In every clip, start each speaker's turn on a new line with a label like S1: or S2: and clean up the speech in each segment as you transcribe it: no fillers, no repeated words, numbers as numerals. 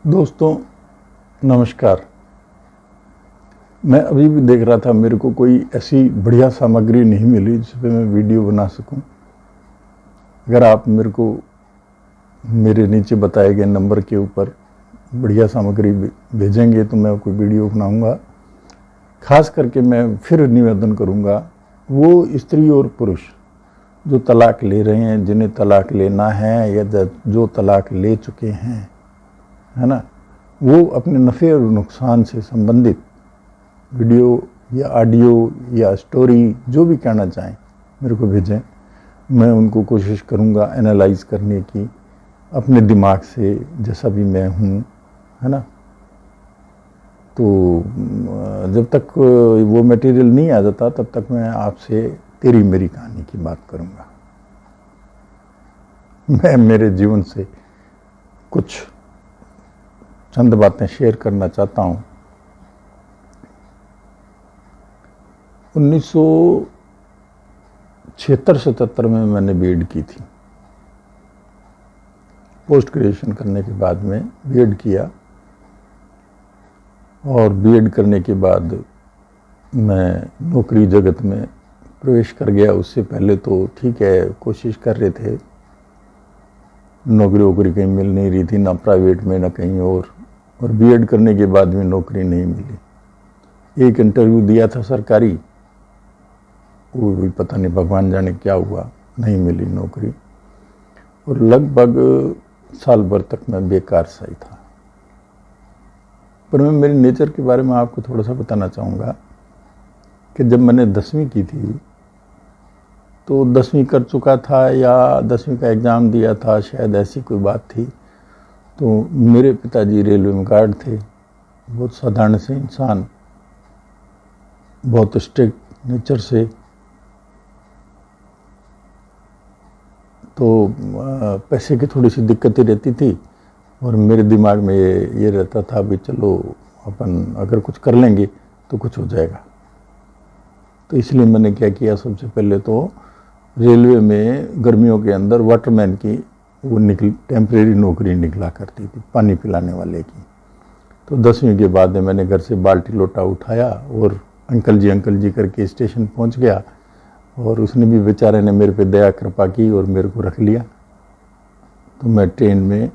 S1: दोस्तों नमस्कार। मैं अभी भी देख रहा था, मेरे को कोई ऐसी बढ़िया सामग्री नहीं मिली जिस पे मैं वीडियो बना सकूं। अगर आप मेरे को मेरे नीचे बताए गए नंबर के ऊपर बढ़िया सामग्री भेजेंगे तो मैं कोई वीडियो बनाऊंगा। खास करके मैं फिर निवेदन करूंगा, वो स्त्री और पुरुष जो तलाक ले रहे हैं, जिन्हें तलाक लेना है या जो तलाक ले चुके हैं, है ना, वो अपने नफ़े और नुकसान से संबंधित वीडियो या ऑडियो या स्टोरी जो भी कहना चाहें मेरे को भेजें। मैं उनको कोशिश करूँगा एनालाइज करने की अपने दिमाग से, जैसा भी मैं हूँ, है ना। तो जब तक वो मटेरियल नहीं आ जाता तब तक मैं आपसे तेरी मेरी कहानी की बात करूँगा। मैं मेरे जीवन से कुछ चंद बातें शेयर करना चाहता हूँ। 1976-77 में मैंने बीएड की थी। पोस्ट ग्रेजुएशन करने के बाद में बीएड किया और बीएड करने के बाद मैं नौकरी जगत में प्रवेश कर गया। उससे पहले तो ठीक है, कोशिश कर रहे थे, नौकरी वोकरी कहीं मिल नहीं रही थी, ना प्राइवेट में ना कहीं और बीएड करने के बाद में नौकरी नहीं मिली। एक इंटरव्यू दिया था सरकारी, वो भी पता नहीं भगवान जाने क्या हुआ, नहीं मिली नौकरी और लगभग साल भर तक मैं बेकार सा ही था। पर मैं मेरे नेचर के बारे में आपको थोड़ा सा बताना चाहूँगा कि जब मैंने 10वीं की थी तो 10वीं कर चुका था या 10वीं का एग्ज़ाम दिया था, शायद ऐसी कोई बात थी। तो मेरे पिताजी रेलवे में गार्ड थे, बहुत साधारण से इंसान, बहुत स्ट्रिक्ट नेचर से। तो पैसे की थोड़ी सी दिक्कतें रहती थी और मेरे दिमाग में ये रहता था भी चलो अपन अगर कुछ कर लेंगे तो कुछ हो जाएगा। तो इसलिए मैंने क्या किया, सबसे पहले तो रेलवे में गर्मियों के अंदर वाटरमैन की वो टेम्परेरी नौकरी निकला करती थी, पानी पिलाने वाले की। तो 10वीं के बाद में मैंने घर से बाल्टी लोटा उठाया और अंकल जी करके स्टेशन पहुंच गया और उसने भी बेचारे ने मेरे पे दया कृपा की और मेरे को रख लिया। तो मैं ट्रेन में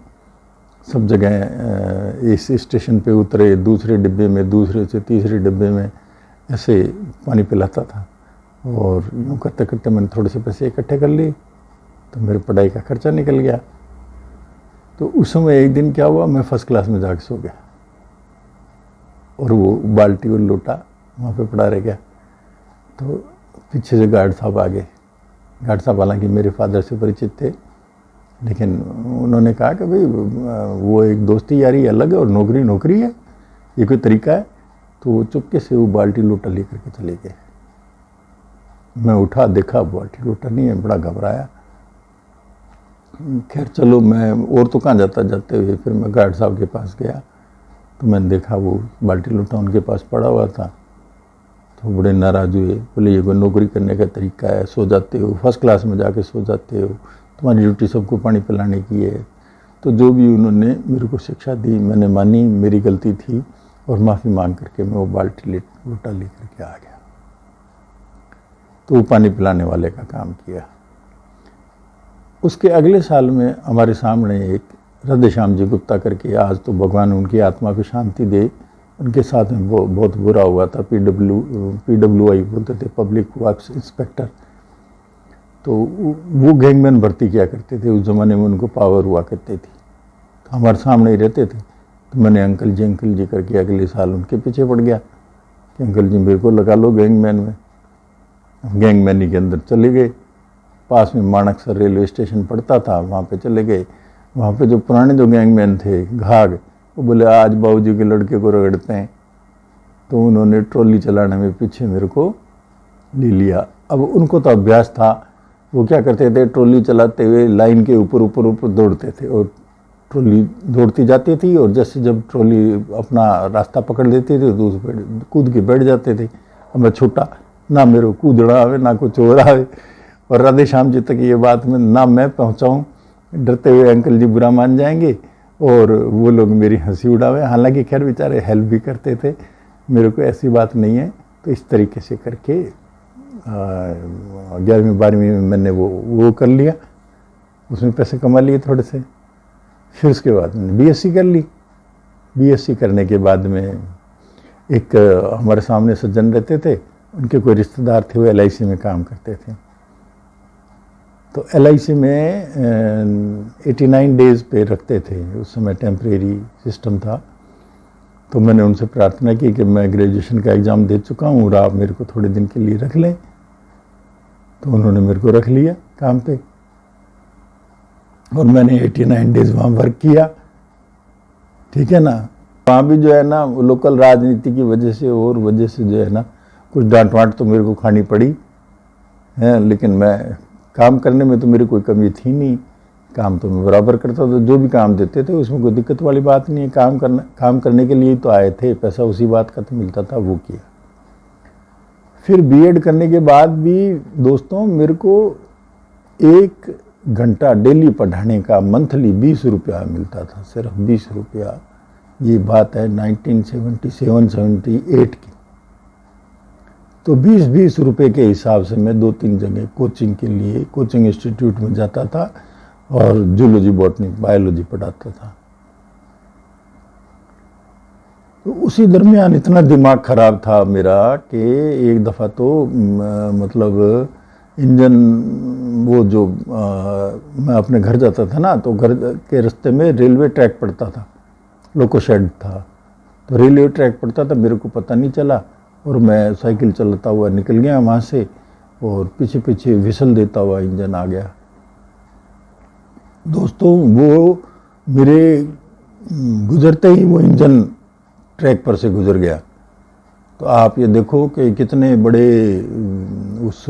S1: सब जगह इस स्टेशन पे उतरे, दूसरे डिब्बे में, दूसरे से तीसरे डिब्बे में ऐसे पानी पिलाता था और यूँ करते करते मैंने थोड़े से पैसे इकट्ठे कर लिए तो मेरे पढ़ाई का खर्चा निकल गया। तो उस समय एक दिन क्या हुआ, मैं फर्स्ट क्लास में जाके सो गया और वो बाल्टी और लोटा वहाँ पे पड़ा रह गया। तो पीछे से गार्ड साहब आ गए। गार्ड साहब हालांकि मेरे फादर से परिचित थे, लेकिन उन्होंने कहा कि भाई वो एक दोस्ती यारी अलग है और नौकरी नौकरी है, ये कोई तरीका है। तो वो चुपके से वो बाल्टी लोटा लेकर के चले गए। मैं उठा, देखा बाल्टी लोटा नहीं है, बड़ा घबराया। खैर चलो, मैं और तो कहाँ जाते हुए फिर मैं गार्ड साहब के पास गया तो मैंने देखा वो बाल्टी लोटा उनके पास पड़ा हुआ था। तो बड़े नाराज़ हुए, बोले ये कोई नौकरी करने का तरीका है, सो जाते हो, फर्स्ट क्लास में जाके सो जाते हो, तुम्हारी ड्यूटी सबको पानी पिलाने की है। तो जो भी उन्होंने मेरे को शिक्षा दी मैंने मानी, मेरी गलती थी और माफ़ी मांग करके मैं वो बाल्टी लोटा लेकर के आ गया। तो वो पानी पिलाने वाले का काम किया। उसके अगले साल में हमारे सामने एक राधेश्याम जी गुप्ता करके, आज तो भगवान उनकी आत्मा को शांति दे, उनके साथ में बहुत बुरा हुआ था। PWI बोलते थे, पब्लिक वर्क्स इंस्पेक्टर। तो वो गैंगमैन भर्ती किया करते थे, उस ज़माने में उनको पावर हुआ करती थी। तो हमारे सामने ही रहते थे। तो मैंने अंकल जी करके अगले साल उनके पीछे पड़ गया कि अंकल जी मेरे को लगा लो गैंगमैन में। गैंगमैनी के अंदर चले गए। पास में माणकसर रेलवे स्टेशन पड़ता था, वहाँ पे चले गए। वहाँ पे जो पुराने जो गैंगमैन थे घाघ, वो बोले आज बाबूजी के लड़के को रगड़ते हैं। तो उन्होंने ट्रॉली चलाने में पीछे मेरे को ले लिया। अब उनको तो अभ्यास था, वो क्या करते थे, ट्रॉली चलाते हुए लाइन के ऊपर दौड़ते थे और ट्रॉली दौड़ती जाती थी और जैसे जब ट्रॉली अपना रास्ता पकड़ लेती थी तो उस पर कूद के बैठ जाते थे। अब मैं छोटा, ना मेरे को कूदना आवे ना कुछ और आवे, और राधेश्याम जी तक ये बात में ना मैं पहुँचाऊँ, डरते हुए अंकल जी बुरा मान जाएंगे और वो लोग मेरी हंसी उड़ावे। हालांकि खैर बेचारे हेल्प भी करते थे, मेरे को ऐसी बात नहीं है। तो इस तरीके से करके 11वीं 12वीं में मैंने वो कर लिया, उसमें पैसे कमा लिए थोड़े से। फिर उसके बाद मैंने बीएससी कर ली। बीएससी करने के बाद में एक हमारे सामने सज्जन रहते थे, उनके कोई रिश्तेदार थे, वो LIC में काम करते थे। तो LIC में 89 डेज़ पे रखते थे, उस समय टेम्परेरी सिस्टम था। तो मैंने उनसे प्रार्थना की कि मैं ग्रेजुएशन का एग्ज़ाम दे चुका हूँ और आप मेरे को थोड़े दिन के लिए रख लें। तो उन्होंने मेरे को रख लिया काम पे और मैंने 89 डेज़ वहाँ वर्क किया, ठीक है ना। वहाँ भी जो है ना लोकल राजनीति की वजह से और वजह से जो है ना कुछ डांट वांट तो मेरे को खानी पड़ी है, लेकिन मैं काम करने में तो मेरी कोई कमी थी नहीं। काम तो मैं बराबर करता था, जो भी काम देते थे उसमें कोई दिक्कत वाली बात नहीं है। काम करने के लिए तो आए थे, पैसा उसी बात का तो मिलता था, वो किया। फिर बीएड करने के बाद भी दोस्तों मेरे को 1 घंटा डेली पढ़ाने का मंथली 20 रुपया मिलता था, सिर्फ 20 रुपया। ये बात है 1977-78 की। तो 20-20 रुपये के हिसाब से मैं 2-3 जगह कोचिंग के लिए कोचिंग इंस्टीट्यूट में जाता था और जूलॉजी, बॉटनी, बायोलॉजी पढ़ाता था। तो उसी दरमियान इतना दिमाग ख़राब था मेरा कि एक दफ़ा तो मतलब इंजन वो जो मैं अपने घर जाता था ना, तो घर के रास्ते में रेलवे ट्रैक पड़ता था, लोको शेड था। तो रेलवे ट्रैक पड़ता था, मेरे को पता नहीं चला और मैं साइकिल चलाता हुआ निकल गया वहाँ से और पीछे पीछे विसल देता हुआ इंजन आ गया। दोस्तों वो मेरे गुजरते ही वो इंजन ट्रैक पर से गुजर गया। तो आप ये देखो कि कितने बड़े उस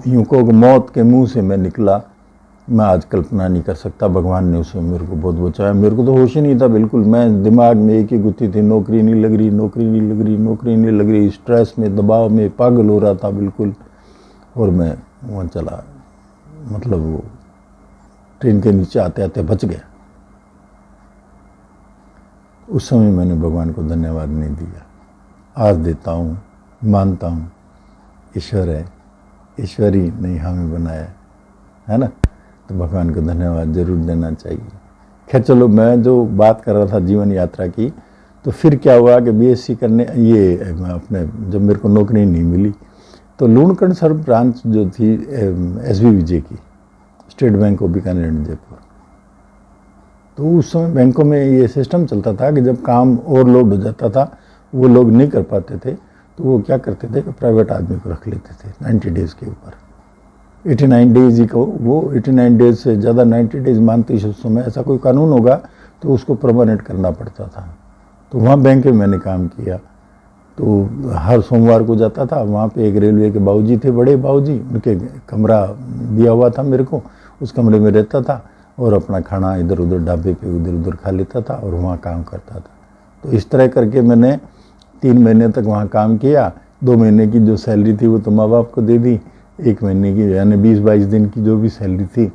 S1: यूँ को मौत के मुंह से मैं निकला, मैं आज कल्पना नहीं कर सकता। भगवान ने उसमें मेरे को बहुत बचाया। मेरे को तो होश ही नहीं था बिल्कुल, मैं दिमाग में एक ही गुत्थी थी, नौकरी नहीं लग रही, नौकरी नहीं लग रही, नौकरी नहीं लग रही। स्ट्रेस में, दबाव में पागल हो रहा था बिल्कुल। और मैं वहाँ चला, मतलब वो ट्रेन के नीचे आते आते बच गया। उस समय मैंने भगवान को धन्यवाद नहीं दिया। आज देता हूँ, मानता हूँ ईश्वर है, ईश्वर ही नहीं हमें बनाया है ना। तो भगवान को धन्यवाद जरूर देना चाहिए। खैर चलो, मैं जो बात कर रहा था जीवन यात्रा की, तो फिर क्या हुआ कि बीएससी करने ये अपने जब मेरे को नौकरी नहीं मिली तो लूणकरण सर ब्रांच जो थी SBVJ की, state bank of Bikaner Jaipur, तो उस समय बैंकों में ये सिस्टम चलता था कि जब काम ओवरलोड हो जाता था, वो लोग नहीं कर पाते थे, तो वो क्या करते थे कि प्राइवेट आदमी को रख लेते थे 90 डेज़ के ऊपर। 89 डेज़ ही को वो 89 डेज़ से ज़्यादा 90 डेज़ मानते ही उस समय ऐसा कोई कानून होगा तो उसको परमानेंट करना पड़ता था। तो वहाँ बैंक में मैंने काम किया। तो हर सोमवार को जाता था, वहाँ पे एक रेलवे के बाबूजी थे, बड़े बाबूजी, उनके कमरा दिया हुआ था मेरे को, उस कमरे में रहता था और अपना खाना इधर उधर ढाबे पे इधर उधर खा लेता था और वहाँ काम करता था। तो इस तरह करके मैंने 3 महीने तक वहाँ काम किया। 2 महीने की जो सैलरी थी वो तो माँ बाप को दे दी, 1 महीने की यानी 20-22 दिन की जो भी सैलरी थी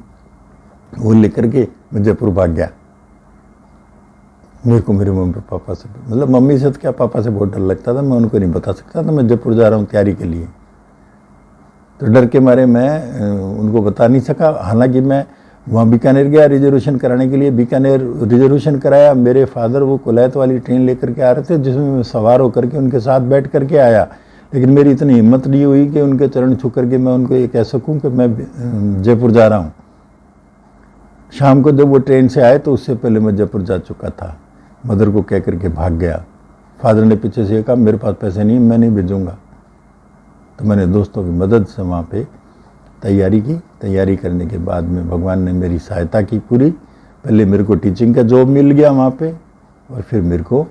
S1: वो लेकर के मैं जयपुर भाग गया। मेरे को मेरे मम्मी पापा से, मतलब मम्मी से तो क्या, पापा से बहुत डर लगता था, मैं उनको नहीं बता सकता था मैं जयपुर जा रहा हूँ तैयारी के लिए। तो डर के मारे मैं उनको बता नहीं सका। हालांकि मैं वहाँ बीकानेर गया रिजर्वेशन कराने के लिए, बीकानेर रिजर्वेशन कराया। मेरे फादर वो कोलैत वाली ट्रेन लेकर के आ रहे थे जिसमें मैं सवार होकर के उनके साथ बैठ करके आया, लेकिन मेरी इतनी हिम्मत नहीं हुई कि उनके चरण छू करके मैं उनको ये कह सकूं कि मैं जयपुर जा रहा हूं। शाम को जब वो ट्रेन से आए तो उससे पहले मैं जयपुर जा चुका था। मदर को कह करके भाग गया। फादर ने पीछे से कहा मेरे पास पैसे नहीं, मैं नहीं भेजूंगा। तो मैंने दोस्तों की मदद से वहाँ पे तैयारी की। तैयारी करने के बाद में भगवान ने मेरी सहायता की पूरी। पहले मेरे को टीचिंग का जॉब मिल गया वहाँ पे और फिर मेरे को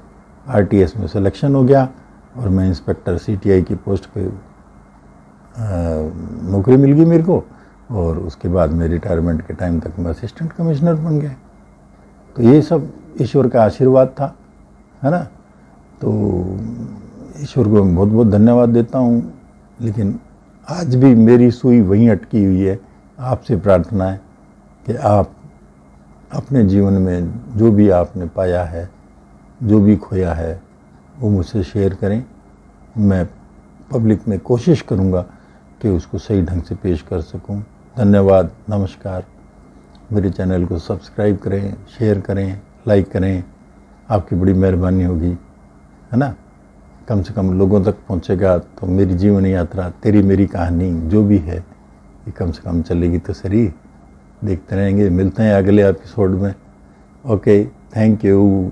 S1: RTS में सिलेक्शन हो गया और मैं इंस्पेक्टर CTI की पोस्ट पे नौकरी मिल गई मेरे को। और उसके बाद में रिटायरमेंट के टाइम तक मैं असिस्टेंट कमिश्नर बन गया। तो ये सब ईश्वर का आशीर्वाद था, है ना। तो ईश्वर को मैं बहुत बहुत धन्यवाद देता हूँ। लेकिन आज भी मेरी सुई वहीं अटकी हुई है। आपसे प्रार्थना है कि आप अपने जीवन में जो भी आपने पाया है, जो भी खोया है, वो मुझसे शेयर करें। मैं पब्लिक में कोशिश करूँगा कि उसको सही ढंग से पेश कर सकूँ। धन्यवाद, नमस्कार। मेरे चैनल को सब्सक्राइब करें, शेयर करें, लाइक करें, आपकी बड़ी मेहरबानी होगी, है ना। कम से कम लोगों तक पहुंचेगा तो मेरी जीवन यात्रा, तेरी मेरी कहानी जो भी है, ये कम से कम चलेगी तो सही। देखते रहेंगे, मिलते हैं अगले एपिसोड में। Okay, thank you.